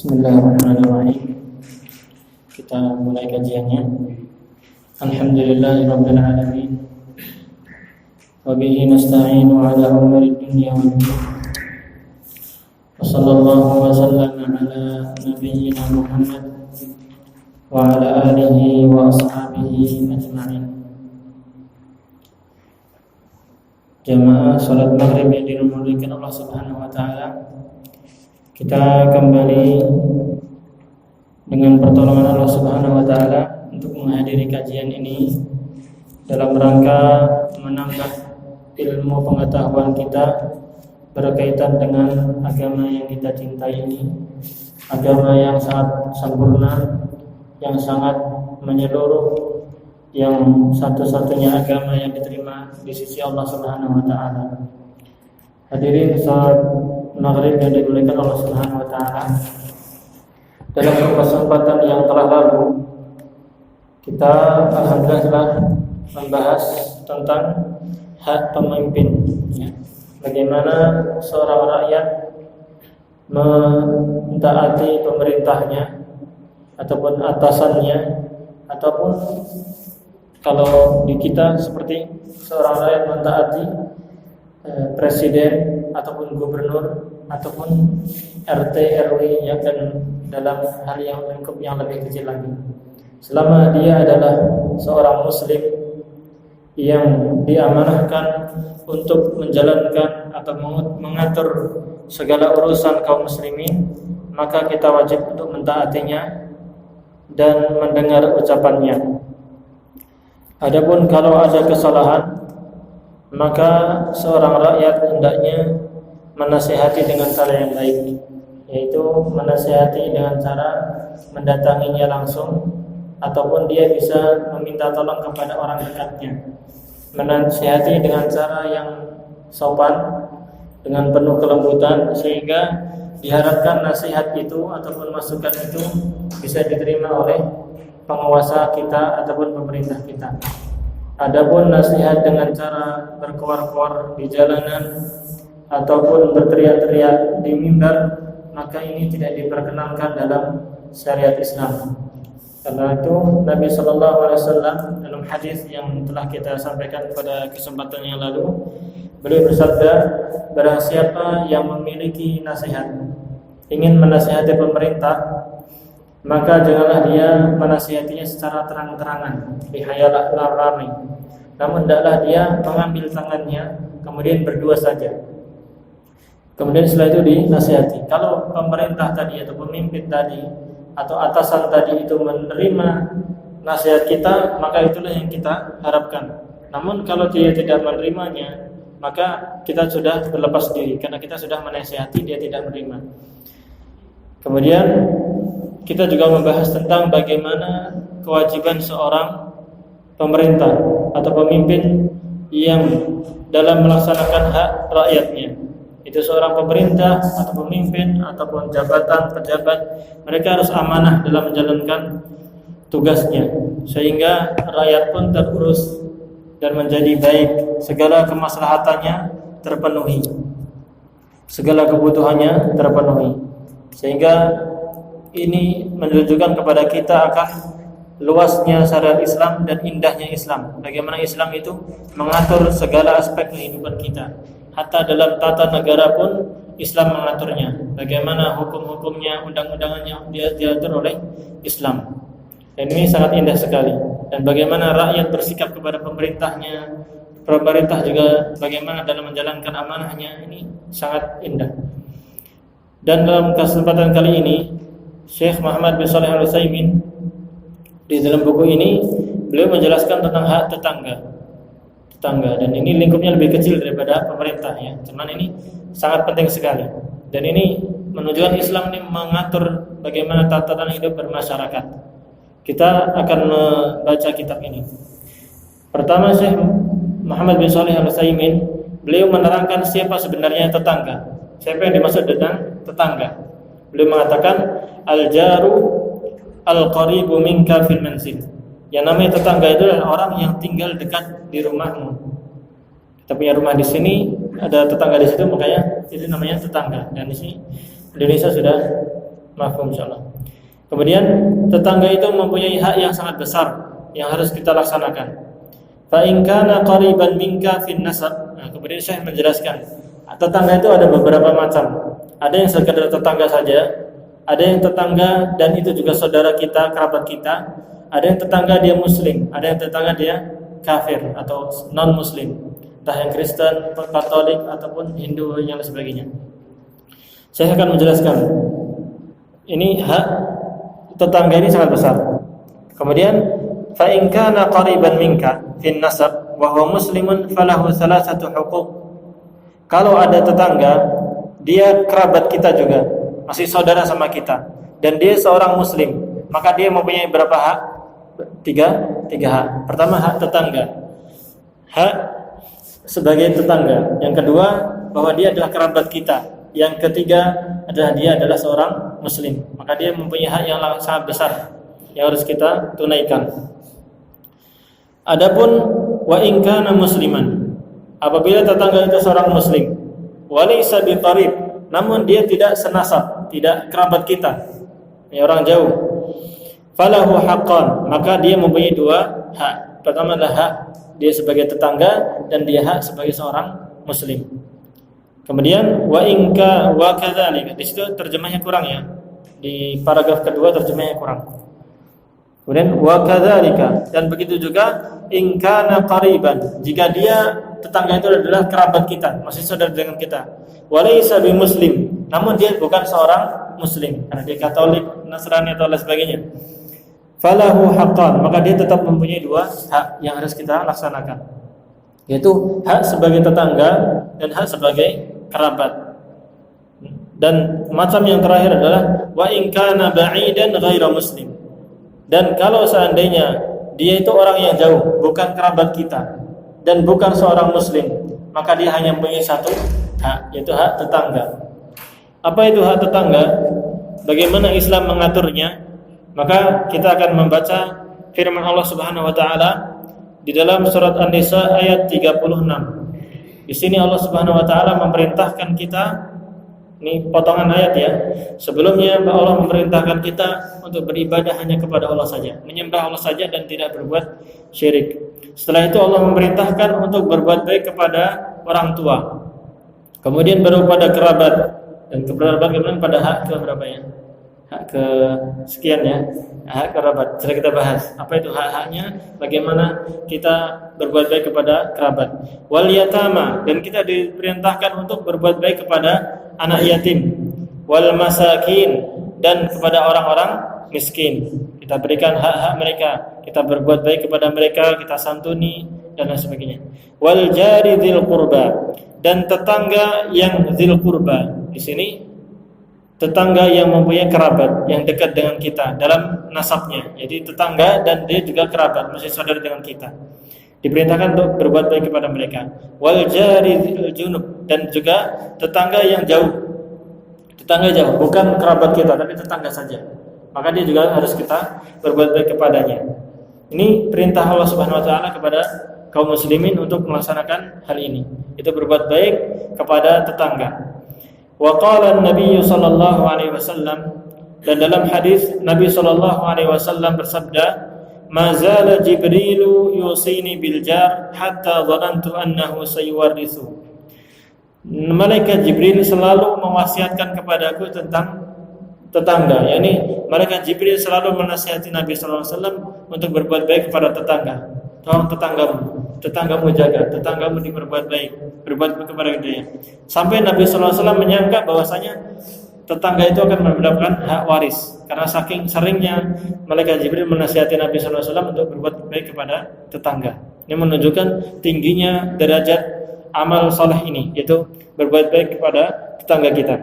Bismillahirrahmanirrahim. Kita mulai kajiannya. Alhamdulillahirabbil alamin. Wa bihi nasta'inu ala umuri dunya wad din. Wa sallallahu wa sallama ala nabiyyina Muhammad wa ala alihi wa ashabihi ajma'in. Jamaah salat maghrib yang dimuliakan Allah Subhanahu wa taala. Kita kembali dengan pertolongan Allah Subhanahu wa taala untuk menghadiri kajian ini dalam rangka menambah ilmu pengetahuan kita berkaitan dengan agama yang kita cintai ini, agama yang sangat sempurna, yang sangat menyeluruh, yang satu-satunya agama yang diterima di sisi Allah Subhanahu wa taala. Hadirin salat maghrib yang dimuliakan Allah Subhanahu wa taala. Dalam kesempatan yang telah lalu kita alhamdulillah telah membahas tentang hak pemimpin, ya. Bagaimana seorang rakyat mentaati pemerintahnya ataupun atasannya, ataupun kalau di kita seperti seorang rakyat mentaati presiden ataupun gubernur ataupun RT RW yang dalam hal yang lingkup yang lebih kecil lagi. Selama dia adalah seorang muslim yang diamanahkan untuk menjalankan atau mengatur segala urusan kaum muslimin, maka kita wajib untuk mentaatinya dan mendengar ucapannya. Adapun kalau ada kesalahan, maka seorang rakyat hendaknya menasihati dengan cara yang baik, yaitu menasihati dengan cara mendatanginya langsung, ataupun dia bisa meminta tolong kepada orang dekatnya. Menasihati dengan cara yang sopan, dengan penuh kelembutan, sehingga diharapkan nasihat itu ataupun masukan itu bisa diterima oleh penguasa kita ataupun pemerintah kita. Adapun nasihat dengan cara berkoar-koar di jalanan ataupun berteriak-teriak di mimbar, maka ini tidak diperkenankan dalam syariat Islam. Karena itu Nabi SAW dalam hadis yang telah kita sampaikan pada kesempatan yang lalu, beliau bersabda, barang siapa yang memiliki nasihat, ingin menasihati pemerintah, maka janganlah dia menasihatinya secara terang-terangan, dihayal ramai. Namun hendaklah dia mengambil tangannya, kemudian berdua saja. Kemudian setelah itu dinasihati. Kalau pemerintah tadi atau pemimpin tadi atau atasan tadi itu menerima nasihat kita, maka itulah yang kita harapkan. Namun kalau dia tidak menerimanya, maka kita sudah berlepas diri, karena kita sudah menasihati, dia tidak menerima. Kemudian kita juga membahas tentang bagaimana kewajiban seorang pemerintah atau pemimpin yang dalam melaksanakan hak rakyatnya. Itu seorang pemerintah atau pemimpin ataupun jabatan pejabat, mereka harus amanah dalam menjalankan tugasnya, sehingga rakyat pun terurus dan menjadi baik, segala kemaslahatannya terpenuhi, segala kebutuhannya terpenuhi. Sehingga ini menunjukkan kepada kita akan luasnya syariat Islam dan indahnya Islam. Bagaimana Islam itu mengatur segala aspek kehidupan kita. Hatta dalam tata negara pun Islam mengaturnya. Bagaimana hukum-hukumnya, undang-undangannya diatur oleh Islam. Dan ini sangat indah sekali. Dan bagaimana rakyat bersikap kepada pemerintahnya, pemerintah juga bagaimana dalam menjalankan amanahnya, ini sangat indah. Dan dalam kesempatan kali ini Syekh Muhammad bin Shalih Al-Utsaimin di dalam buku ini beliau menjelaskan tentang hak tetangga, dan ini lingkupnya lebih kecil daripada pemerintah, ya. Cuman ini sangat penting sekali. Dan ini menunjukkan Islam ini mengatur bagaimana tatanan hidup bermasyarakat. Kita akan membaca kitab ini. Pertama, Syekh Muhammad bin Shalih Al-Utsaimin beliau menerangkan siapa sebenarnya tetangga. Siapa yang dimaksud dengan tetangga? Beliau mengatakan al-jaru al-qaribu minka fil manzil. Yang namanya tetangga itu adalah orang yang tinggal dekat di rumahmu. Kita punya rumah di sini, ada tetangga di situ, makanya itu namanya tetangga. Dan di sini Indonesia sudah Mafhum insyaallah. Kemudian tetangga itu mempunyai hak yang sangat besar yang harus kita laksanakan. Fa in kana qariban minka fin nasab. Nah, kemudian Syekh menjelaskan, tetangga itu ada beberapa macam. Ada yang sekedar tetangga saja, ada yang tetangga dan itu juga saudara kita, kerabat kita. Ada yang tetangga dia muslim, ada yang tetangga dia kafir atau non muslim, entah yang Kristen, Katolik ataupun Hindu yang sebagainya. Saya akan menjelaskan. Ini hak tetangga ini sangat besar. Kemudian fa in kana qariban minka fin nasab wa huwa muslimun falahu thalathatu huquq. Kalau ada tetangga dia kerabat kita juga, masih saudara sama kita, dan dia seorang muslim, maka dia mempunyai berapa hak? Tiga hak. Pertama, hak tetangga, hak sebagai tetangga. Yang kedua, bahwa dia adalah kerabat kita. Yang ketiga adalah dia adalah seorang muslim, maka dia mempunyai hak yang sangat besar yang harus kita tunaikan. Adapun wa in kana musliman, apabila tetangga itu seorang muslim, walaysa biqarib, namun dia tidak senasab, tidak kerabat kita, orang jauh, falahu haqqan, maka dia mempunyai dua hak. Pertama adalah hak dia sebagai tetangga dan dia hak sebagai seorang muslim. Kemudian wa inka wa kadzalika, di situ terjemahnya kurang ya. Di paragraf kedua terjemahnya kurang. Kemudian wa kadzalika, dan begitu juga in kana qariban, jika dia tetangga itu adalah kerabat kita, masih saudara dengan kita. Walaysa bi muslim, namun dia bukan seorang muslim, karena dia Katolik, Nasrani atau lain sebagainya. Falahu haqqan, maka dia tetap mempunyai dua hak yang harus kita laksanakan, yaitu hak sebagai tetangga dan hak sebagai kerabat. Dan macam yang terakhir adalah wa in kana ba'idan ghaira muslim, dan kalau seandainya dia itu orang yang jauh, bukan kerabat kita dan bukan seorang muslim, maka dia hanya mempunyai satu hak, yaitu hak tetangga. Apa itu hak tetangga? Bagaimana Islam mengaturnya? Maka kita akan membaca firman Allah Subhanahu wa taala di dalam surat An-Nisa ayat 36. Di sini Allah Subhanahu wa taala memerintahkan kita, ini potongan ayat ya. Sebelumnya Allah memerintahkan kita untuk beribadah hanya kepada Allah saja, menyembah Allah saja dan tidak berbuat syirik. Setelah itu Allah memerintahkan untuk berbuat baik kepada orang tua, kemudian baru pada kerabat, dan kerabat kemudian pada hak ke berapa ya? Hak ke sekian ya, hak kerabat. Sudah kita bahas apa itu hak-haknya, bagaimana kita berbuat baik kepada kerabat. Wal yatama, dan kita diperintahkan untuk berbuat baik kepada anak yatim. Wal masakin, dan kepada orang-orang miskin. Kita berikan hak-hak mereka, kita berbuat baik kepada mereka, kita santuni dan lain sebagainya. Wal jari dzil qurba, dan tetangga yang dzil qurba. Di sini tetangga yang mempunyai kerabat yang dekat dengan kita dalam nasabnya, jadi tetangga dan dia juga kerabat, masih saudara dengan kita. Diperintahkan untuk berbuat baik kepada mereka. Wal jari dzil junub, dan juga tetangga yang jauh. Tetangga jauh, bukan kerabat kita tapi tetangga saja, maka dia juga harus kita berbuat baik kepadanya. Ini perintah Allah Subhanahu wa taala kepada kaum muslimin untuk melaksanakan hal ini, itu berbuat baik kepada tetangga. Wa qala an-nabiy sallallahu alaihi wasallam, dan dalam hadis Nabi sallallahu alaihi wasallam bersabda, "Ma zala Jibrilu yusini bil jar hatta dhanantu annahu sayuwarrithu." Malaikat Jibril selalu mewasiatkan kepadaku tentang tetangga, yakni malaikat Jibril selalu menasihati Nabi sallallahu alaihi wasallam untuk berbuat baik kepada tetangga. Tolong tetanggamu jaga, tetanggamu diperbuat baik, berbuat baik kepada dia. Sampai Nabi sallallahu alaihi wasallam menyangka bahwasanya tetangga itu akan mendapatkan hak waris, karena saking seringnya malaikat Jibril menasihati Nabi sallallahu alaihi wasallam untuk berbuat baik kepada tetangga. Ini menunjukkan tingginya derajat amal saleh ini, yaitu berbuat baik kepada tetangga kita.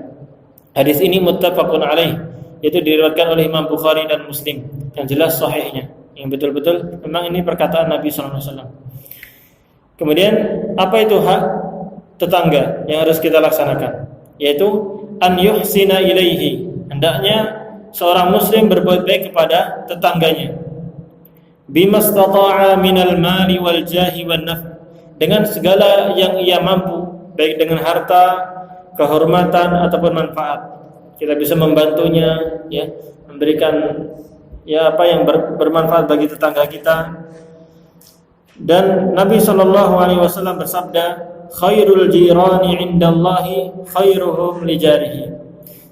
Hadis ini muttafaqun alaih, yaitu diriwayatkan oleh Imam Bukhari dan Muslim, yang jelas sahihnya, yang betul-betul memang ini perkataan Nabi sallallahu alaihi wasallam. Kemudian apa itu hak tetangga yang harus kita laksanakan? Yaitu an yuhsina ilaihi, hendaknya seorang muslim berbuat baik kepada tetangganya. Bimastata'a minal mali wal jahi wan naf, dengan segala yang ia mampu, baik dengan harta, kehormatan ataupun manfaat. kita bisa membantunya, ya, memberikan ya apa yang bermanfaat bagi tetangga kita. Dan Nabi sallallahu alaihi wasallam bersabda, khairul jirani 'indallahi khairuhum li jarihi.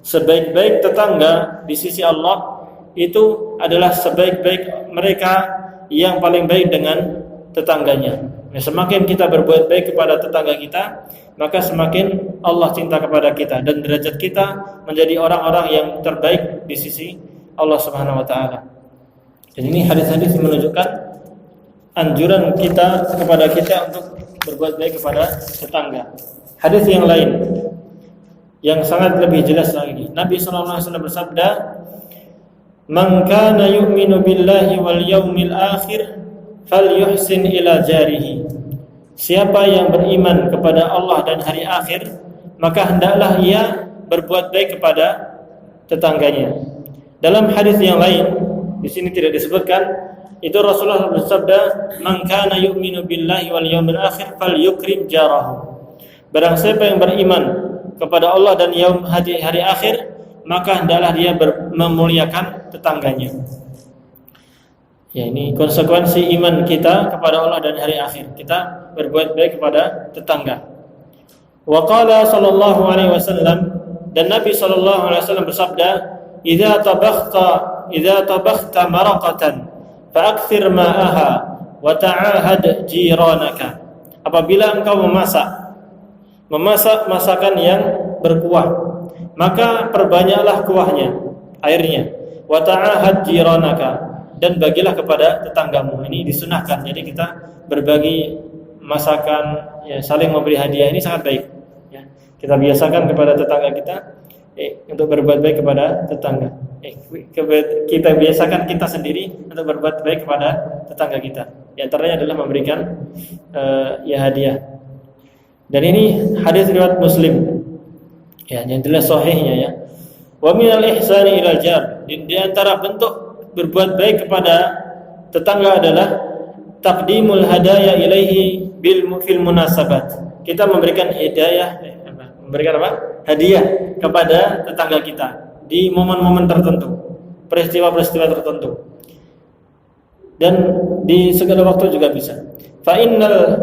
Sebaik-baik tetangga di sisi Allah itu adalah sebaik-baik mereka yang paling baik dengan tetangganya. Nah, semakin kita berbuat baik kepada tetangga kita, maka semakin Allah cinta kepada kita dan derajat kita menjadi orang-orang yang terbaik di sisi Allah Subhanahu wa taala. Dan ini hadis-hadis yang menunjukkan anjuran kita kepada kita untuk berbuat baik kepada tetangga. Hadis yang lain yang sangat lebih jelas lagi. Nabi sallallahu alaihi wasallam bersabda, "Man kana yu'minu billahi wal yaumil akhir falyuhsin ila jarihi." Siapa yang beriman kepada Allah dan hari akhir, maka hendaklah ia berbuat baik kepada tetangganya. Dalam hadis yang lain, di sini tidak disebutkan, itu Rasulullah bersabda, "Man kana yu'minu billahi wal yaumil akhir falyukrim jarahu." Barang siapa yang beriman kepada Allah dan hari akhir, maka hendaklah dia memuliakan tetangganya. Ya, ini konsekuensi iman kita kepada Allah dan hari akhir. Kita berbuat baik kepada tetangga. Wa qala sallallahu alaihi wasallam, dan Nabi sallallahu alaihi wasallam bersabda, "Idza tabakhta maraqatan fa'akthir ma'aha wa ta'ahad jiranaka." Apabila engkau memasak masakan yang berkuah, maka perbanyaklah kuahnya, airnya. Wa ta'ahad jiranaka, dan bagilah kepada tetanggamu. Ini disunahkan. Jadi kita berbagi masakan, ya, saling memberi hadiah, ini sangat baik, ya. Kita biasakan kepada tetangga kita untuk berbuat baik kepada tetangga. Kita biasakan kita sendiri untuk berbuat baik kepada tetangga kita. Di antaranya adalah memberikan ya hadiah. Dan ini hadis riwayat Muslim. Ya, yang jelas sahihnya, ya. Wa minal ihsani ilal jar. Di antara bentuk berbuat baik kepada tetangga adalah taqdimul hadaya ilaihi fil munasabat. Kita memberikan hadiah kepada tetangga kita di momen-momen tertentu, peristiwa-peristiwa tertentu, dan di segala waktu juga bisa. Fa innal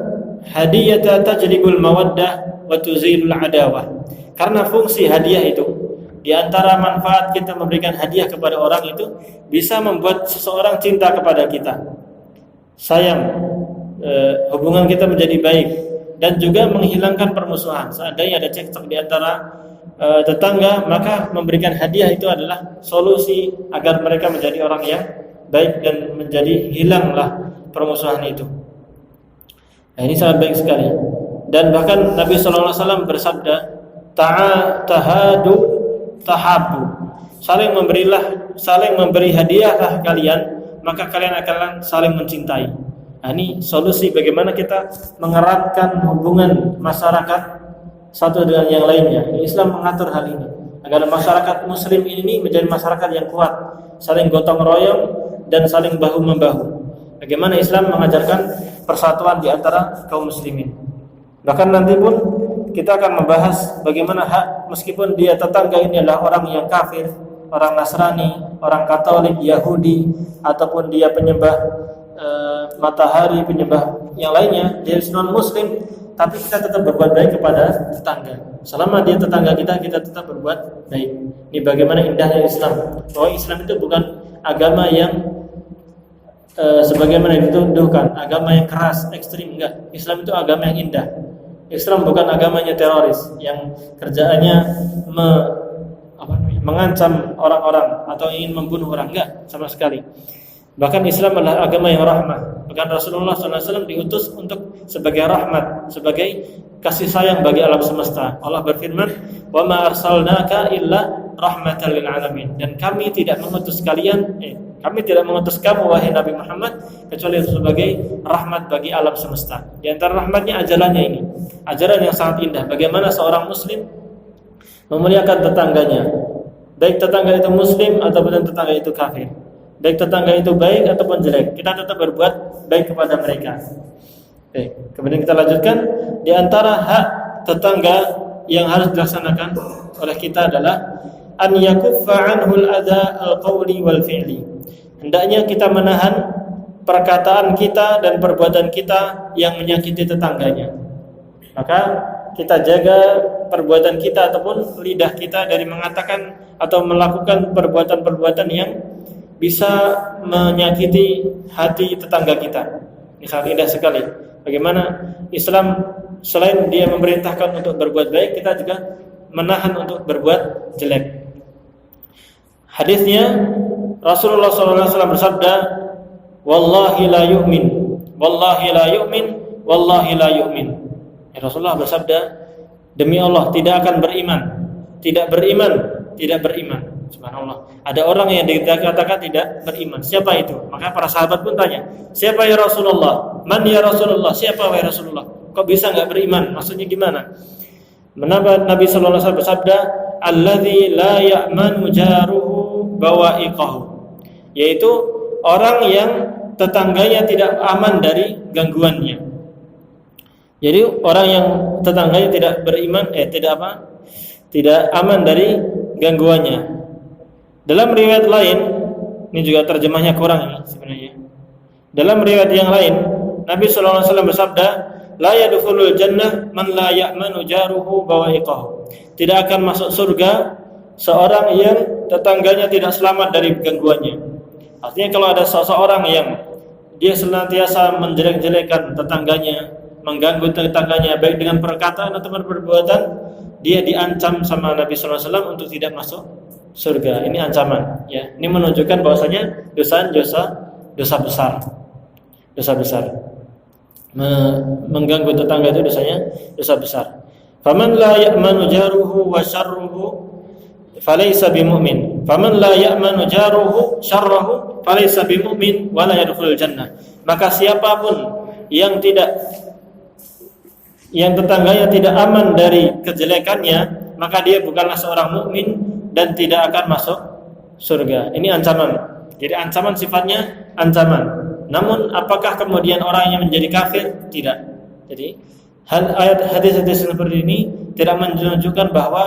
hadiyata tajlibul mawaddah wa tuzilul adawah. Karena fungsi hadiah itu, di antara manfaat kita memberikan hadiah kepada orang itu bisa membuat seseorang cinta kepada kita, sayang, hubungan kita menjadi baik, dan juga menghilangkan permusuhan. Seandainya ada cekcok di antara tetangga, maka memberikan hadiah itu adalah solusi agar mereka menjadi orang yang baik dan menjadi hilanglah permusuhan itu. Nah, ini sangat baik sekali. Dan bahkan Nabi sallallahu alaihi wasallam bersabda, tahadu tahabu. Saling memberi hadiahlah kalian, maka kalian akan saling mencintai. Nah, ini solusi bagaimana kita mengeratkan hubungan masyarakat satu dengan yang lainnya. Islam mengatur hal ini agar masyarakat muslim ini menjadi masyarakat yang kuat, saling gotong royong dan saling bahu membahu. Bagaimana Islam mengajarkan persatuan di antara kaum muslimin. Bahkan nanti pun kita akan membahas bagaimana meskipun dia tetangga ini adalah orang yang kafir, orang Nasrani, orang Katolik, Yahudi, ataupun dia penyembah matahari, penyembah yang lainnya, dia non muslim, tapi kita tetap berbuat baik kepada tetangga. Selama dia tetangga kita, kita tetap berbuat baik. Ini bagaimana indahnya Islam. Bahwa Islam itu bukan agama yang sebagaimana dituduhkan, agama yang keras, ekstrim, enggak. Islam itu agama yang indah. Islam bukan agamanya teroris yang kerjaannya mengancam orang-orang atau ingin membunuh orang, enggak, sama sekali. Bahkan Islam adalah agama yang rahmat. Bahkan Rasulullah SAW diutus untuk sebagai rahmat, sebagai kasih sayang bagi alam semesta. Allah berfirman, "Wa ma arsalnaka illa rahmatan lil alamin." Dan kami tidak mengutus kamu wahai Nabi Muhammad kecuali sebagai rahmat bagi alam semesta. Di antara rahmatnya ajarannya ini, ajaran yang sangat indah. Bagaimana seorang muslim memuliakan tetangganya, baik tetangga itu muslim ataupun tetangga itu kafir. Baik tetangga itu baik ataupun jelek, kita tetap berbuat baik kepada mereka. Oke, kemudian kita lanjutkan. Di antara hak tetangga yang harus dilaksanakan oleh kita adalah an yakuffa anhu al-adha al-qawli wal fi'li. Hendaknya kita menahan perkataan kita dan perbuatan kita yang menyakiti tetangganya. Maka kita jaga perbuatan kita ataupun lidah kita dari mengatakan atau melakukan perbuatan-perbuatan yang bisa menyakiti hati tetangga kita. Ini sangat indah sekali. Bagaimana Islam selain dia memerintahkan untuk berbuat baik, kita juga menahan untuk berbuat jelek. Hadisnya Rasulullah SAW bersabda, "Wallahi la yu'min, wallahi la yu'min, wallahi la yu'min." Rasulullah bersabda, demi Allah tidak akan beriman, tidak beriman, tidak beriman. Subhanallah. Ada orang yang dikatakan tidak beriman. Siapa itu? Maka para sahabat pun tanya, siapa ya Rasulullah? Man ya Rasulullah? Siapa ya Rasulullah? Kok bisa enggak beriman? Maksudnya gimana? Menapa Nabi sallallahu alaihi wasallam bersabda, "Allazi la ya'manu jaruhu bawa'iqahu." Yaitu orang yang tetangganya tidak aman dari gangguannya. Jadi orang yang tetangganya tidak beriman, tidak aman dari gangguannya. Dalam riwayat lain, ini juga terjemahnya kurang ini sebenarnya. Dalam riwayat yang lain, Nabi sallallahu alaihi wasallam bersabda, "La yadkhulul jannah man la ya'manu jaruhu bawa'iqahu." Tidak akan masuk surga seorang yang tetangganya tidak selamat dari gangguannya. Artinya kalau ada seseorang yang dia senantiasa menjelek-jelekan tetangganya, mengganggu tetangganya baik dengan perkataan atau perbuatan, dia diancam sama Nabi sallallahu alaihi wasallam untuk tidak masuk surga. Ini ancaman, ya. Ini menunjukkan bahwasanya dosa besar. Dosa besar. Mengganggu tetangga itu dosa besar. Faman la ya'manu jaruhu wa syarruhu falaysa bimumin. Faman la ya'manu jaruhu syarruhu falaysa bimumin wa la yadkhulul jannah. Maka siapapun yang tetangganya tidak aman dari kejelekannya, maka dia bukanlah seorang mukmin dan tidak akan masuk surga. Ini ancaman. Jadi ancaman sifatnya ancaman. Namun apakah kemudian orang yang menjadi kafir? Tidak. Jadi hadis-hadis seperti ini tidak menunjukkan bahwa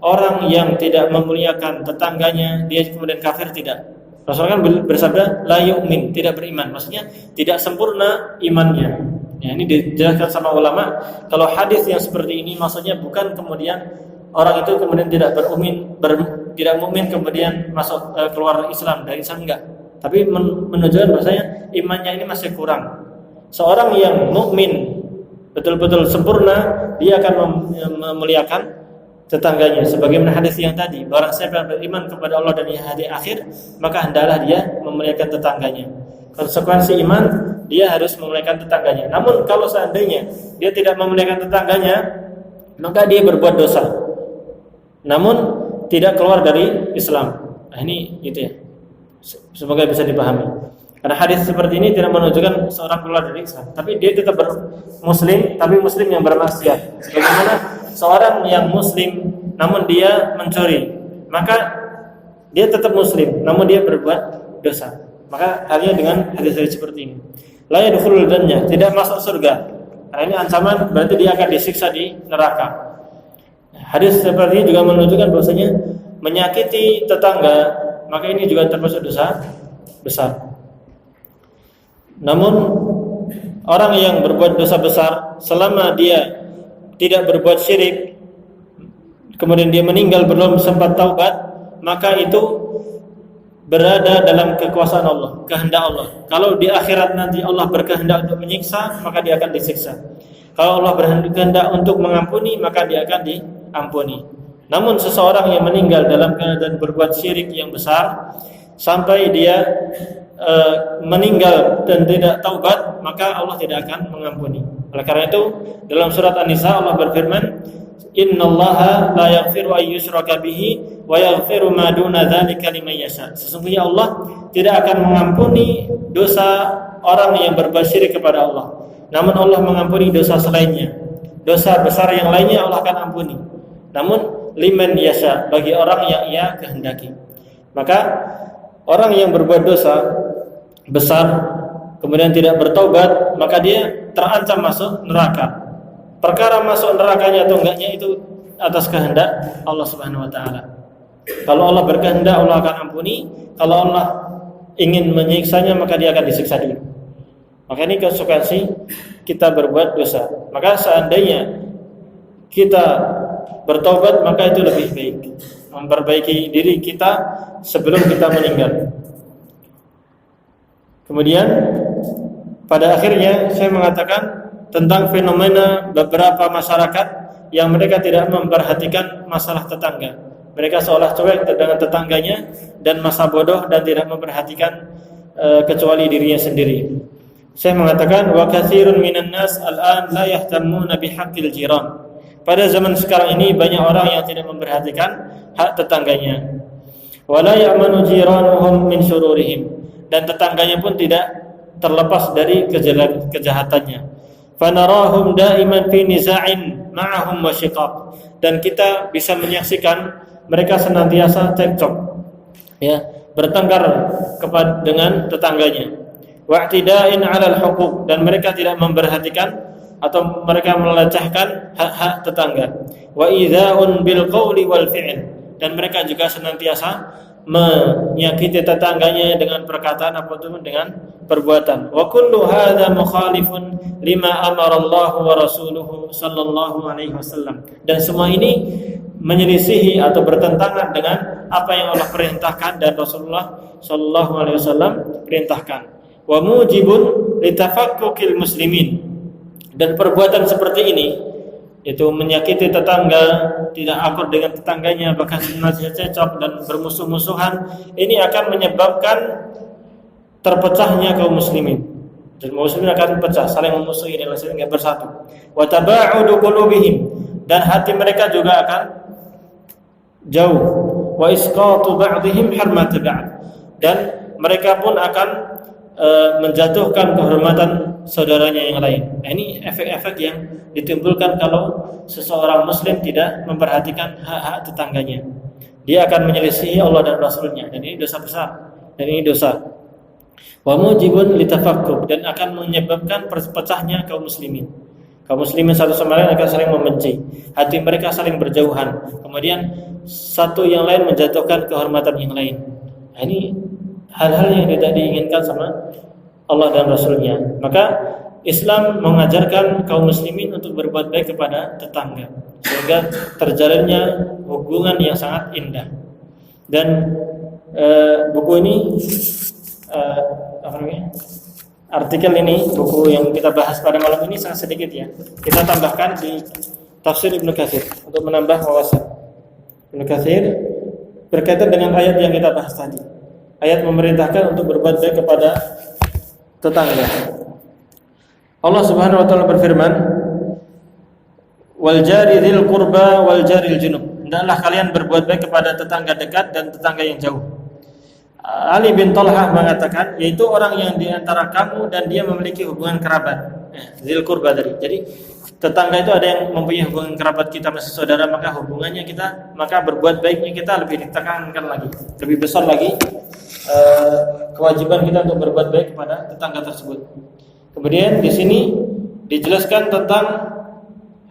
orang yang tidak memuliakan tetangganya dia kemudian kafir, tidak. Rasulullah kan bersabda la yu'min, tidak beriman. Maksudnya tidak sempurna imannya. Ya, ini dijelaskan sama ulama, kalau hadis yang seperti ini maksudnya bukan kemudian orang itu kemudian tidak tidak mukmin kemudian masuk keluar Islam, dari Islam, enggak. Tapi menunjukkan bahwasanya imannya ini masih kurang. Seorang yang mukmin betul-betul sempurna, dia akan memuliakan tetangganya. Sebagaimana hadis yang tadi, barang siapa yang beriman kepada Allah dan hari akhir, maka hendaklah dia memuliakan tetangganya. Konsekuensi iman, dia harus memuliakan tetangganya. Namun kalau seandainya dia tidak memuliakan tetangganya, maka dia berbuat dosa, namun tidak keluar dari Islam. Nah ini gitu ya. Semoga bisa dipahami. Karena hadis seperti ini tidak menunjukkan seorang keluar dari Islam, tapi dia tetap muslim, tapi muslim yang bermaksiat. Sebagaimana seorang yang muslim namun dia mencuri, maka dia tetap muslim, namun dia berbuat dosa. Maka halnya dengan hadis-hadis seperti ini. La yadkhulul jannah, tidak masuk surga. Karena ini ancaman, berarti dia akan disiksa di neraka. Hadis seperti ini juga menunjukkan bahwasanya menyakiti tetangga, maka ini juga termasuk dosa besar. Namun orang yang berbuat dosa besar selama dia tidak berbuat syirik, kemudian dia meninggal belum sempat taubat, maka itu berada dalam kekuasaan Allah, kehendak Allah. Kalau di akhirat nanti Allah berkehendak untuk menyiksa, maka dia akan disiksa. Kalau Allah berkehendak untuk mengampuni, maka dia akan diampuni. Namun seseorang yang meninggal dalam keadaan berbuat syirik yang besar sampai dia meninggal dan tidak taubat, maka Allah tidak akan mengampuni. Oleh karena itu dalam surat An-Nisa Allah berfirman, "Innallaha la yaghfiru an yushraka bihi wa yaghfiru ma duna dzalika liman yasha." Sesungguhnya Allah tidak akan mengampuni dosa orang yang berbuat syirik kepada Allah. Namun Allah mengampuni dosa selainnya. Dosa besar yang lainnya Allah akan ampuni. Namun liman yasha, bagi orang yang ia kehendaki. Maka orang yang berbuat dosa besar kemudian tidak bertaubat, maka dia terancam masuk neraka. Perkara masuk nerakanya atau enggaknya itu atas kehendak Allah Subhanahu wa taala. Kalau Allah berkehendak, Allah akan ampuni. Kalau Allah ingin menyiksanya, maka dia akan disiksa dulu. Maka ini konsekuensi kita berbuat dosa. Maka seandainya kita bertobat, maka itu lebih baik, memperbaiki diri kita sebelum kita meninggal. Kemudian pada akhirnya saya mengatakan tentang fenomena beberapa masyarakat yang mereka tidak memperhatikan masalah tetangga. Mereka seolah cuek dengan tetangganya dan masa bodoh dan tidak memperhatikan kecuali dirinya sendiri. Saya mengatakan wa katsirun minan nas al'an la yahtammuna bihaqqil jiran. Pada zaman sekarang ini banyak orang yang tidak memperhatikan hak tetangganya. Wala ya'manu jiranuhum min syururihim, dan tetangganya pun tidak terlepas dari kejahatannya. Fanarahum da'iman fi niza'in ma'ahum wa shiqaq, dan kita bisa menyaksikan mereka senantiasa cekcok, ya, bertengkar dengan tetangganya. Wa'tida'in 'alal huquq, dan mereka tidak memperhatikan atau mereka melecehkan hak-hak tetangga. Wa idza'un bil qawli wal fi'l, dan mereka juga senantiasa menyakiti tetangganya dengan perkataan ataupun dengan perbuatan. Wa kullu hadza mukhalifun lima amara Allah wa rasuluhu sallallahu alaihi wasallam, dan semua ini menyelisihi atau bertentangan dengan apa yang Allah perintahkan dan Rasulullah sallallahu alaihi wasallam perintahkan. Wa mujibun litafakkukil muslimin, dan perbuatan seperti ini itu menyakiti tetangga, tidak akur dengan tetangganya, bahkan masih cecok dan bermusuh-musuhan, ini akan menyebabkan terpecahnya kaum muslimin. Dan kaum muslimin akan pecah, saling memusuhi dan saling enggak bersatu. Wa taba'udu qulubihim, dan hati mereka juga akan jauh. Wa isqatu ba'dihim hurmat ba'd, dan mereka pun akan menjatuhkan kehormatan saudaranya yang lain. Nah, ini efek-efek yang ditimbulkan kalau seseorang muslim tidak memperhatikan hak-hak tetangganya. Dia akan menyelisihi Allah dan Rasulnya, dan ini dosa besar, dan ini dosa. Wa mujibun litafakkuk, dan akan menyebabkan perpecahnya kaum muslimin. Kaum muslimin satu sama lain akan saling membenci, hati mereka saling berjauhan, kemudian satu yang lain menjatuhkan kehormatan yang lain. Nah, ini hal-hal yang tidak diinginkan sama Allah dan Rasulnya. Maka Islam mengajarkan kaum muslimin untuk berbuat baik kepada tetangga, sehingga terjalinnya hubungan yang sangat indah. Dan buku ini artikel ini, buku yang kita bahas pada malam ini sangat sedikit, ya. Kita tambahkan di tafsir Ibnu Katsir untuk menambah wawasan. Ibnu Katsir berkaitan dengan ayat yang kita bahas tadi. Ayat memerintahkan untuk berbuat baik kepada tetangga. Allah Subhanahu wa taala berfirman, "Wal jari dzil qurba wal jaril junub." Hendaklah kalian berbuat baik kepada tetangga dekat dan tetangga yang jauh. Ali bin Talhah mengatakan, yaitu orang yang di antara kamu dan dia memiliki hubungan kerabat. Dzil qurba tadi. Jadi tetangga itu ada yang mempunyai hubungan kerabat kita, masih saudara, maka hubungannya kita, maka berbuat baiknya kita lebih ditekankan lagi, lebih besar lagi kewajiban kita untuk berbuat baik kepada tetangga tersebut. Kemudian di sini dijelaskan tentang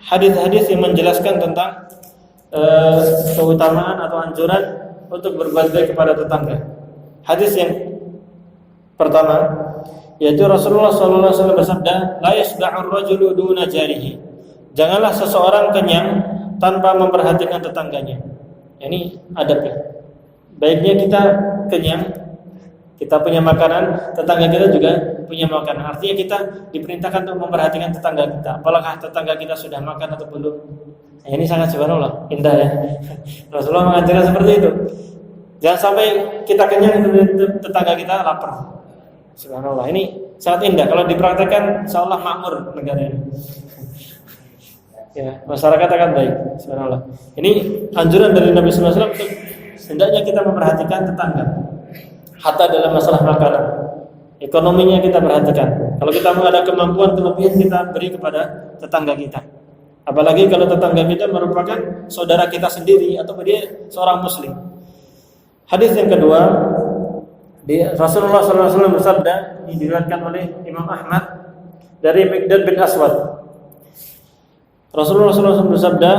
hadis-hadis yang menjelaskan tentang keutamaan atau anjuran untuk berbuat baik kepada tetangga. Hadis yang pertama yaitu Rasulullah SAW bersabda, la yasba'ur rajulu duna jarihi. Janganlah seseorang kenyang tanpa memperhatikan tetangganya. Ini adabnya. Baiknya kita kenyang, kita punya makanan, tetangga kita juga punya makanan. Artinya kita diperintahkan untuk memperhatikan tetangga kita. Apakah tetangga kita sudah makan atau belum? Nah, ini sangat subhanallah, indah, ya. Rasulullah mengajarkan seperti itu. Jangan sampai kita kenyang, tetangga kita lapar. Subhanallah, ini sangat indah. Kalau dipraktekkan, insyaallah makmur negara ini. Ya, masyarakat akan baik. Subhanallah. Ini anjuran dari Nabi SAW untuk hendaknya kita memperhatikan tetangga. Hatta dalam masalah makanan, ekonominya kita perhatikan. Kalau kita ada kemampuan kelebihan, kita beri kepada tetangga kita. Apalagi kalau tetangga kita merupakan saudara kita sendiri atau dia seorang muslim. Hadis yang kedua, Rasulullah SAW bersabda, diriwayatkan oleh Imam Ahmad dari Miqdad bin Aswad. Rasulullah SAW bersabda,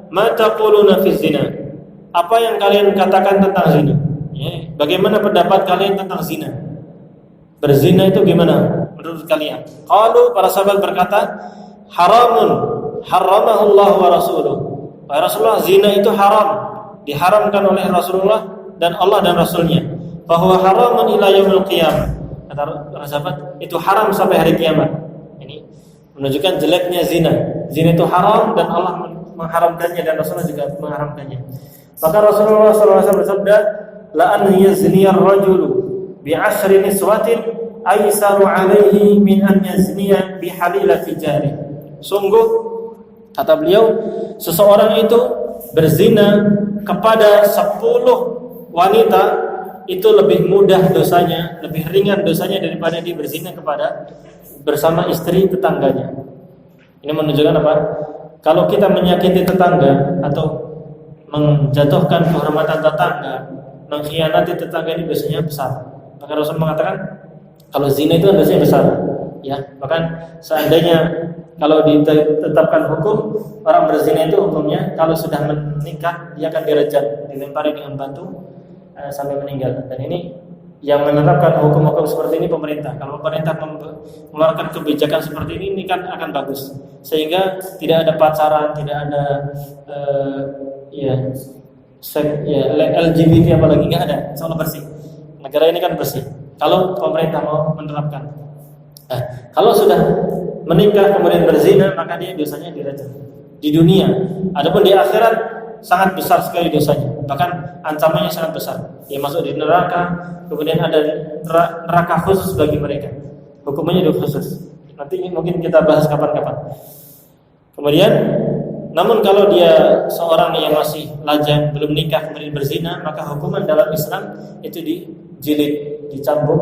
"Ma taquluna fi zina?" apa yang kalian katakan tentang zina? Ya, bagaimana pendapat kalian tentang zina? Berzina itu gimana menurut kalian? Qalu, para sahabat berkata, haramun haramahullah wa rasuluh. Wahai Rasulullah, zina itu haram, diharamkan oleh Rasulullah dan Allah dan Rasulnya. Bahwa haramun ila yaumil qiyamah. Kata para sahabat, itu haram sampai hari kiamat. Ini menunjukkan jeleknya zina. Zina itu haram dan Allah mengharamkannya dan Rasulullah juga mengharamkannya. Maka Rasulullah SAW bersabda, la an yazni ar-rajulu bi 'ashri niswatin aisaru 'alaihi min an yazniya bi halilati jari. Sungguh, kata beliau, seseorang itu berzina kepada 10 wanita itu lebih mudah dosanya, lebih ringan dosanya daripada dia berzina kepada bersama istri tetangganya. Ini menunjukkan apa? Kalau kita menyakiti tetangga atau menjatuhkan kehormatan tetangga, mengkhianati tetangga, ini dosanya besar. Maka Rasul mengatakan kalau zina itu dosanya besar. Ya, bahkan seandainya kalau ditetapkan hukum orang berzina itu hukumnya kalau sudah menikah dia akan direjam, dilempari dengan batu sampai meninggal. Dan ini yang menerapkan hukum-hukum seperti ini pemerintah. Kalau pemerintah mengeluarkan kebijakan seperti ini kan akan bagus. Sehingga tidak ada pacaran, tidak ada LGBT apalagi, nggak ada. Insya Allah bersih. Negara ini kan bersih. Kalau pemerintah mau menerapkan. Kalau sudah menikah kemudian berzina, maka dia dosanya dirajam di dunia. Adapun di akhirat sangat besar sekali dosanya. Bahkan ancamannya sangat besar. Dia masuk di neraka, kemudian ada neraka khusus bagi mereka. Hukumannya khusus. Nanti mungkin kita bahas kapan-kapan. Kemudian, namun kalau dia seorang yang masih lajang, belum nikah kemudian berzina, maka hukuman dalam Islam itu dijilid, dicambuk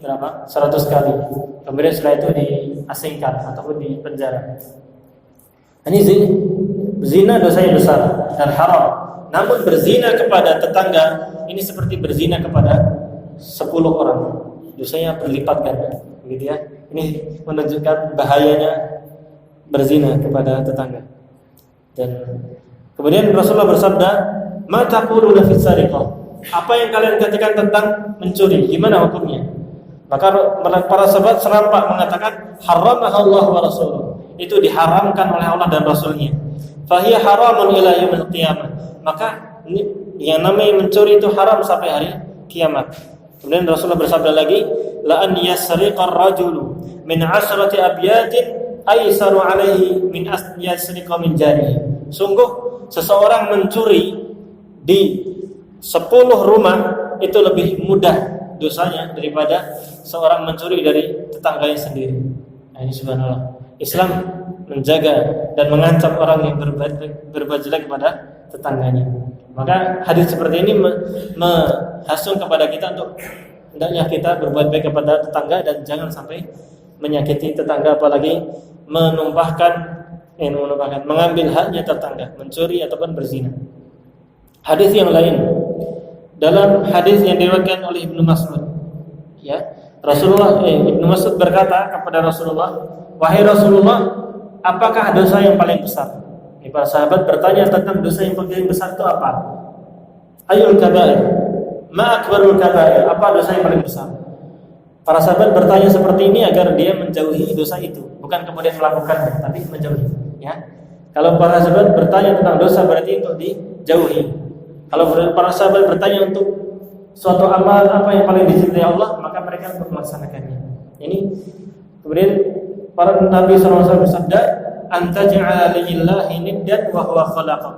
berapa? 100 kali. Kemudian setelah itu diasingkan ataupun dipenjara. Ini zina dosanya besar dan haram. Namun berzina kepada tetangga ini seperti berzina kepada 10 orang. Dosanya berlipat ganda, begitu ya. Ini menunjukkan bahayanya berzina kepada tetangga. Dan kemudian Rasulullah bersabda, "Ma taquluna fi sariqah?" Apa yang kalian katakan tentang mencuri? Gimana hukumnya? Maka para sahabat serampak mengatakan, "Haramahallahu wa rasuluh." Itu diharamkan oleh Allah dan Rasulnya. Fahiya haramun ila yaumil qiyamah. Maka ini yang namanya mencuri itu haram sampai hari kiamat. Kemudian Rasulullah bersabda lagi, "La an yasriqar rajulu min 'ashrati abyatin aisaru 'alaihi min yasriqa min jarihi." Sungguh seseorang mencuri di 10 rumah itu lebih mudah dosanya daripada seorang mencuri dari tetangganya sendiri. Nah, ini subhanallah. Islam menjaga dan mengancam orang yang berbuat jelek kepada tetangganya. Maka hadis seperti ini menghasung kepada kita untuk hendaknya kita berbuat baik kepada tetangga dan jangan sampai menyakiti tetangga, apalagi mengambil haknya tetangga, mencuri ataupun berzina. Hadis yang lain, dalam hadis yang diriwayatkan oleh Ibnu Mas'ud, ya, Ibnu Mas'ud berkata kepada Rasulullah, "Wahai Rasulullah, apakah dosa yang paling besar?" Ini para sahabat bertanya tentang dosa yang paling besar itu apa? Ayul kabair, ma akbarul kabair, apa dosa yang paling besar? Para sahabat bertanya seperti ini agar dia menjauhi dosa itu, bukan kemudian melakukannya, tapi menjauhi. Ya, kalau para sahabat bertanya tentang dosa berarti untuk dijauhi. Kalau para sahabat bertanya untuk suatu amal apa yang paling dicintai Allah, maka mereka untuk melaksanakannya. Ini kemudian para Nabi SAW bersabda, "Antaj'ala lillahi niddan wa huwa khalaqak."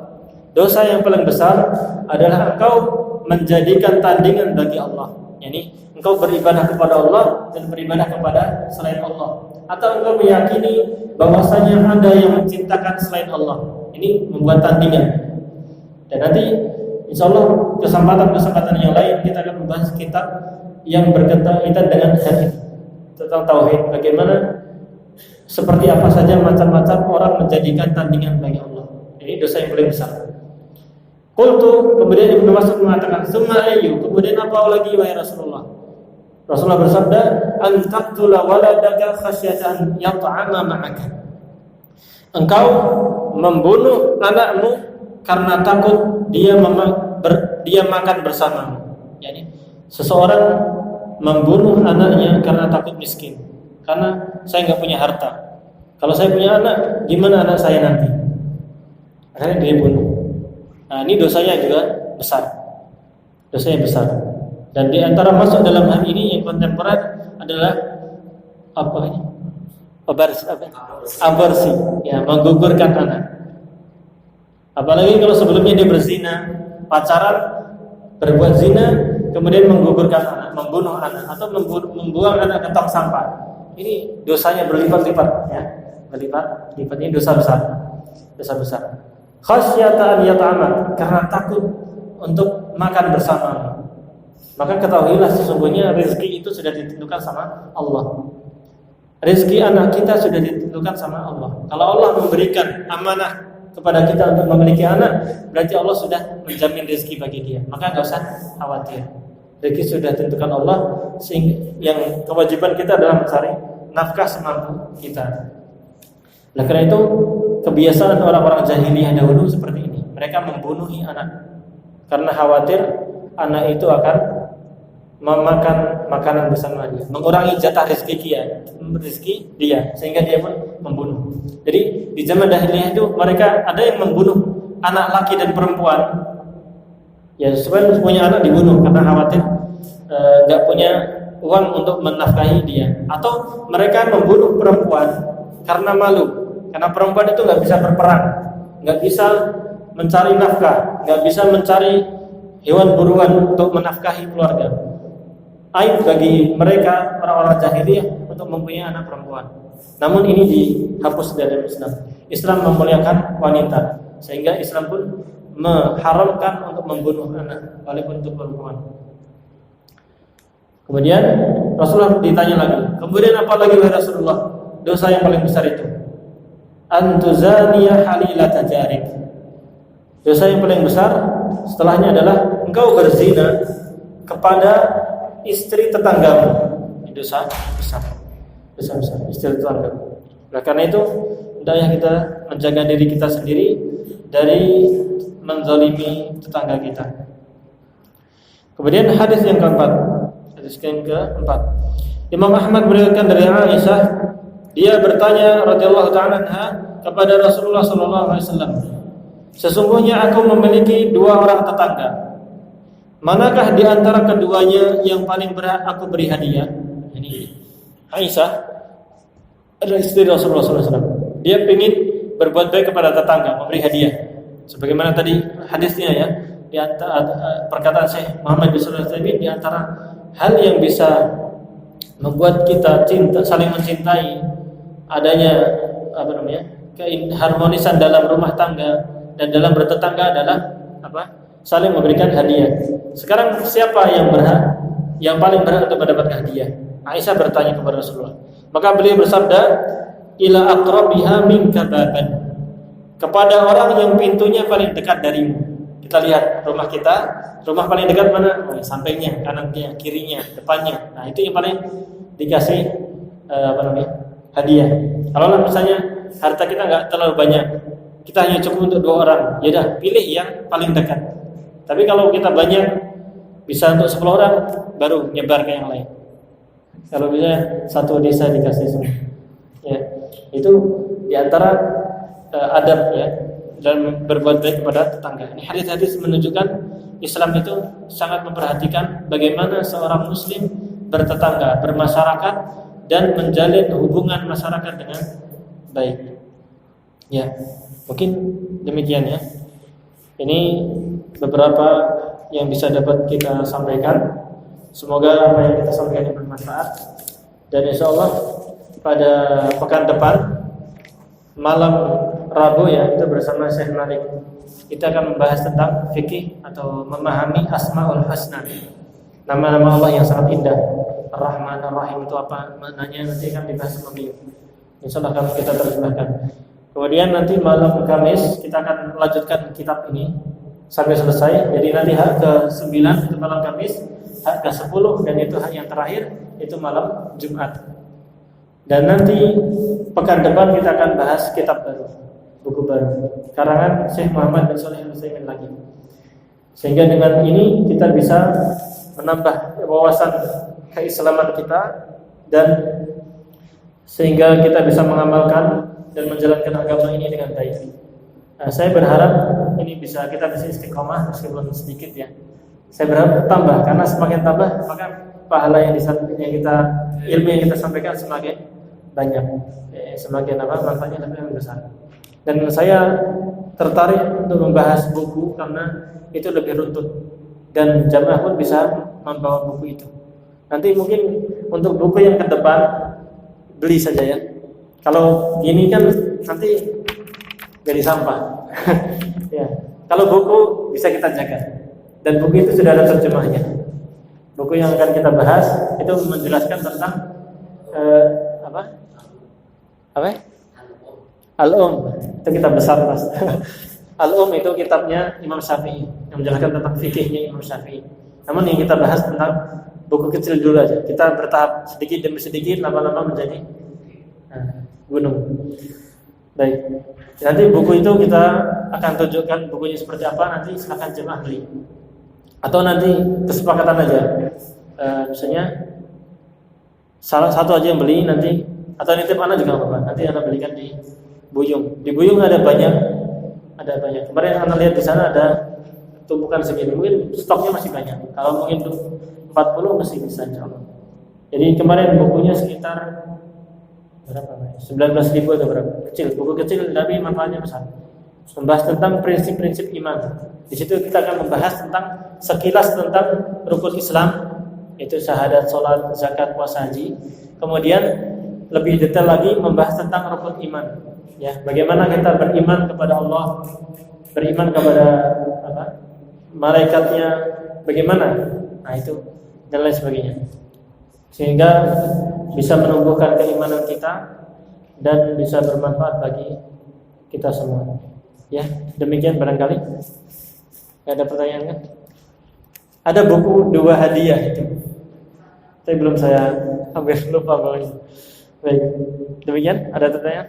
Dosa yang paling besar adalah engkau menjadikan tandingan bagi Allah. Yani engkau beribadah kepada Allah dan beribadah kepada selain Allah, atau engkau meyakini bahwasanya ada yang menciptakan selain Allah. Ini membuat tandingan. Dan nanti insyaallah kesempatan yang lain kita akan membahas kitab yang berkaitan dengan hadis tentang tauhid, bagaimana seperti apa saja macam-macam orang menjadikan tandingan bagi Allah. Ini dosa yang paling besar. Qultu, kemudian Ibnu Mas'ud mengatakan, "Summa ayyu?" Kemudian apa lagi wahai Rasulullah? Rasulullah bersabda, "An taqtula waladaka khasyatan yat'ama ma'aka." Engkau membunuh anakmu karena takut dia makan bersamamu. Yani seseorang membunuh anaknya karena takut miskin. Karena saya nggak punya harta. Kalau saya punya anak, gimana anak saya nanti? Akhirnya dia bunuh. Nah, ini dosanya juga besar. Dosanya besar. Dan di antara masuk dalam hal ini yang kontemporer adalah apa ini? Aborsi, ya, menggugurkan anak. Apalagi kalau sebelumnya dia berzina, pacaran, berbuat zina, kemudian menggugurkan anak, membunuh anak, atau membuang anak ke tong sampah. Ini dosanya berlipat-lipat, ya, berlipat-lipat. Ini dosa besar, dosa besar. Khasyata an yata'amad, karena takut untuk makan bersama. Maka ketahuilah sesungguhnya rezeki itu sudah ditentukan sama Allah. Rezeki anak kita sudah ditentukan sama Allah. Kalau Allah memberikan amanah kepada kita untuk memiliki anak, berarti Allah sudah menjamin rezeki bagi dia. Maka enggak usah khawatir. Rezeki sudah ditentukan Allah, sehingga yang kewajiban kita adalah mencari nafkah semampu kita. Nah, karena itu kebiasaan orang-orang jahiliyah dahulu seperti ini. Mereka membunuhi anak karena khawatir anak itu akan memakan makanan bersama dia, mengurangi jatah rezeki dia, sehingga dia pun membunuh. Jadi di zaman jahiliyah itu mereka ada yang membunuh anak laki dan perempuan, ya supaya punya anak dibunuh karena khawatir nggak punya uang untuk menafkahi dia. Atau mereka membunuh perempuan karena malu, karena perempuan itu nggak bisa berperang, nggak bisa mencari nafkah, nggak bisa mencari hewan buruan untuk menafkahi keluarga. Aib bagi mereka orang-orang jahiliyah untuk mempunyai anak perempuan. Namun ini dihapus dari Islam. Islam memuliakan wanita, sehingga Islam pun mengharamkan untuk membunuh anak walaupun itu perempuan. Kemudian Rasulullah ditanya lagi, kemudian apa lagi wahai Rasulullah dosa yang paling besar itu? Antuzaniya halilata jarik. Dosa yang paling besar setelahnya adalah engkau berzina kepada istri tetanggamu. Dosa besar. Dosa besar istri tetangga. Nah, karena itu hendaknya kita menjaga diri kita sendiri dari menzalimi tetangga kita. Kemudian hadis yang keempat. Hadis yang keempat. Imam Ahmad meriwayatkan dari Aisyah, dia bertanya radhiyallahu ta'ala anha kepada Rasulullah sallallahu alaihi wasallam, sesungguhnya aku memiliki dua orang tetangga. Manakah di antara keduanya yang paling berhak aku beri hadiah? Ini Aisyah adalah istri Rasulullah SAW. Dia ingin berbuat baik kepada tetangga, memberi hadiah. Sebagaimana tadi hadisnya ya, di antara perkataan Syekh Muhammad bin Shalih Al-Utsaimin, di antara hal yang bisa membuat kita saling mencintai, adanya keharmonisan dalam rumah tangga dan dalam bertetangga adalah apa? Saling memberikan hadiah. Sekarang siapa yang berhak, yang paling berhak untuk mendapatkan hadiah? Aisyah bertanya kepada Rasulullah. Maka beliau bersabda, ila aqrabiha minka baban, kepada orang yang pintunya paling dekat darimu. Kita lihat rumah kita, rumah paling dekat mana? Sampingnya, kanannya, kirinya, depannya. Nah, itu yang paling dikasih hadiah. Kalau misalnya harta kita nggak terlalu banyak, kita hanya cukup untuk 2 orang, ya dah pilih yang paling dekat. Tapi kalau kita banyak, bisa untuk 10 orang, baru nyebar ke yang lain. Kalau bisa satu desa dikasih semua. Ya, itu diantara adab ya dalam berbuat baik kepada tetangga. Ini hadis-hadis menunjukkan Islam itu sangat memperhatikan bagaimana seorang Muslim bertetangga, bermasyarakat, dan menjalin hubungan masyarakat dengan baik. Ya, mungkin demikian ya. Ini beberapa yang bisa dapat kita sampaikan. Semoga apa yang kita sampaikan ini bermanfaat. Dan insyaallah pada pekan depan malam Rabu ya, itu bersama Syekh Malik, kita akan membahas tentang fikih atau memahami Asmaul Husna, nama-nama Allah yang sangat indah. Ar-Rahman Ar-Rahim itu apa maknanya, nanti akan dibahas sama beliau. Insyaallah akan kita terjemahkan. Kemudian nanti malam Kamis kita akan melanjutkan kitab ini sampai selesai. Jadi nanti hak ke-9 itu malam Kamis, hak ke-10 dan itu hak yang terakhir itu malam Jumat. Dan nanti pekan depan kita akan bahas kitab baru. buku baru karangan Syekh Muhammad bin Shalih Al-Utsaimin lagi. Sehingga dengan ini kita bisa menambah wawasan keislaman kita dan sehingga kita bisa mengamalkan dan menjalankan agama ini dengan baik. Saya berharap ini kita bisa istiqomah meskipun sedikit ya. Saya berharap tambah karena semakin tambah maka pahala yang ilmu yang kita sampaikan semakin banyak, semakin manfaatnya lebih besar. Dan saya tertarik untuk membahas buku karena itu lebih runtut dan jamaah pun bisa membawa buku itu. Nanti mungkin untuk buku yang ke depan beli saja ya. Kalau gini kan nanti jadi sampah. Ya. Kalau buku bisa kita jaga. Dan buku itu sudah ada terjemahnya. Buku yang akan kita bahas itu menjelaskan tentang Al-Um. Itu kitab besar Mas. Al-Um itu kitabnya Imam Syafi'i yang menjelaskan tentang fikihnya Imam Syafi'i. Namun yang kita bahas tentang buku kecil dulu aja. Kita bertahap sedikit demi sedikit lama-lama menjadi gunung. Baik. Nanti buku itu kita akan tunjukkan bukunya seperti apa, nanti silakan jemaah beli. Atau nanti kesepakatan aja. Misalnya salah satu aja yang beli nanti, atau nitip anak juga apa-apa. Nanti anak belikan di Buyung. Di Buyung ada banyak. Kemarin anak lihat di sana ada tumpukan segini. Mungkin stoknya masih banyak. Kalau mungkin 40 masih bisa insyaallah. Jadi kemarin bukunya sekitar berapa? 19.000 atau berapa? Kecil, buku kecil tapi manfaatnya besar. Membahas tentang prinsip-prinsip iman. Di situ kita akan membahas tentang sekilas tentang rukun Islam, yaitu syahadat, salat, zakat, puasa, haji. Kemudian lebih detail lagi membahas tentang rukun iman. Ya, bagaimana kita beriman kepada Allah, beriman kepada malaikatnya, bagaimana? Nah, itu dan lain sebagainya. Sehingga bisa menumbuhkan keimanan kita dan bisa bermanfaat bagi kita semua. Ya, demikian barangkali. Ada pertanyaan kan? Ada buku 2 hadiah itu. Tapi belum saya ambil, lupa bawanya. Baik. Demikian, ada pertanyaan?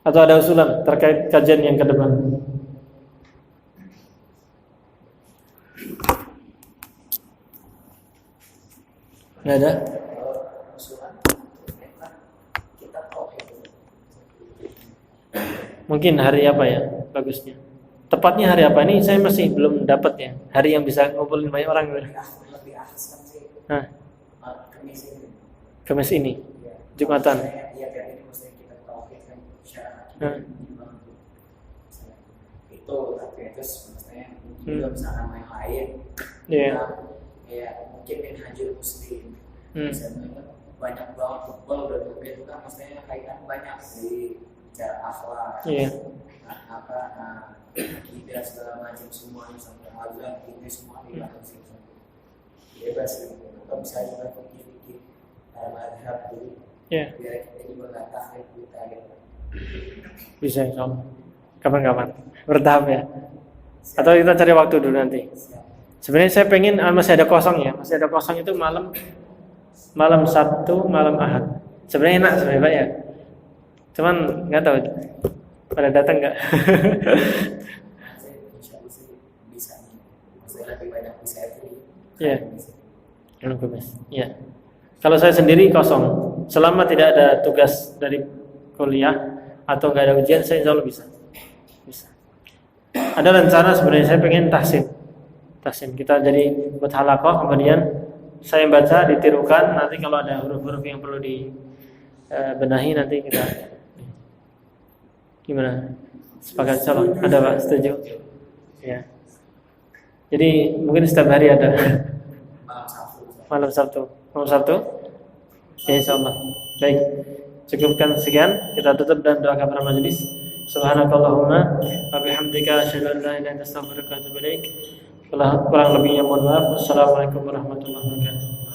Atau ada usulan terkait kajian yang ke depan? Nggak ada? Mungkin hari apa ya bagusnya? Tepatnya hari apa? Ini saya masih belum dapat ya. Hari yang bisa ngumpulin banyak orang. Kamis ini. Jumatan. Itu tapi itu sebenarnya juga misalkan yang lain. Ya mungkin Minhajul Muslim. Misalnya banyak banget football dan itu kan maksudnya kaitan banyak di cara akhlak. Akidah segala macam semuanya sampai azan ini semua dibahas itu. Bebas gitu. Atau bisa juga fikih madhab jadi biar kita juga nggak taklid kita gitu. Bisa insyaallah. Kapan-kapan bertahap ya. Atau kita cari waktu dulu nanti. Sebenarnya saya pengen masih ada kosong ya. Masih ada kosong itu malam Sabtu, malam Ahad. Sebenarnya enak sebenarnya Pak ya. Cuman nggak tahu pada datang nggak. Bisa. Maksudnya lebih banyak bisa itu. Iya. Iya. Kalau saya sendiri kosong. Selama tidak ada tugas dari kuliah atau nggak ada ujian, saya insya Allah bisa. Ada rencana sebenarnya saya pengen tahsin. Kita jadi buat halaqah, kemudian saya baca, ditirukan. Nanti kalau ada huruf-huruf yang perlu dibenahi nanti kita gimana? Sepakat insyaallah. Ada Pak, setuju? Ya. Jadi mungkin setiap hari ada. Malam Sabtu. Ya, insyaallah. Baik. Cukupkan sekian, kita tutup dan doa kepada majelis. Subhanakallahumma wa bihamdika asyhadu an la ilaha illa anta astaghfiruka wa atubu ilaik. Kurang lebihnya mohon maaf. Wassalamualaikum warahmatullahi wabarakatuh.